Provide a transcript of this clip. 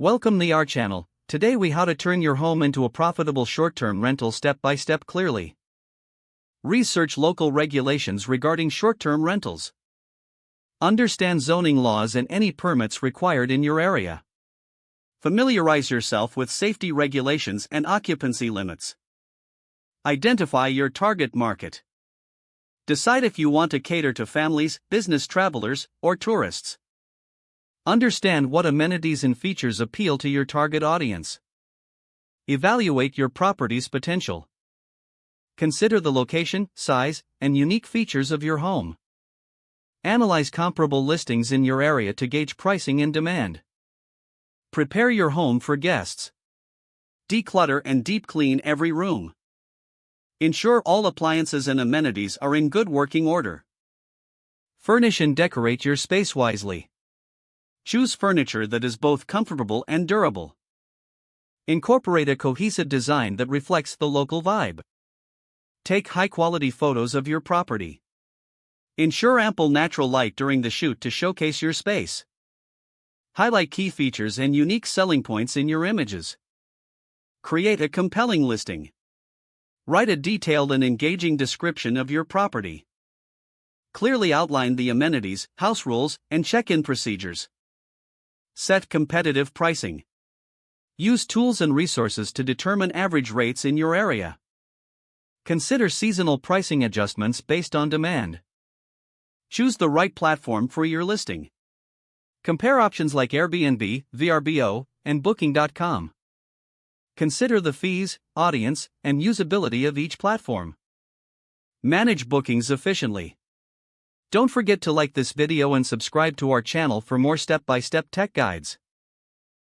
Welcome to our channel. Today we how to turn your home into a profitable short-term rental step by step clearly. Research local regulations regarding short-term rentals. Understand zoning laws and any permits required in your area. Familiarize yourself with safety regulations and occupancy limits. Identify your target market. Decide if you want to cater to families, business travelers, or tourists. Understand what amenities and features appeal to your target audience. Evaluate your property's potential. Consider the location, size, and unique features of your home. Analyze comparable listings in your area to gauge pricing and demand. Prepare your home for guests. Declutter and deep clean every room. Ensure all appliances and amenities are in good working order. Furnish and decorate your space wisely. Choose furniture that is both comfortable and durable. Incorporate a cohesive design that reflects the local vibe. Take high-quality photos of your property. Ensure ample natural light during the shoot to showcase your space. Highlight key features and unique selling points in your images. Create a compelling listing. Write a detailed and engaging description of your property. Clearly outline the amenities, house rules, and check-in procedures. Set competitive pricing. Use tools and resources to determine average rates in your area. Consider seasonal pricing adjustments based on demand. Choose the right platform for your listing. Compare options like Airbnb, VRBO, and Booking.com. Consider the fees, audience, and usability of each platform. Manage bookings efficiently. Don't forget to like this video and subscribe to our channel for more step-by-step tech guides.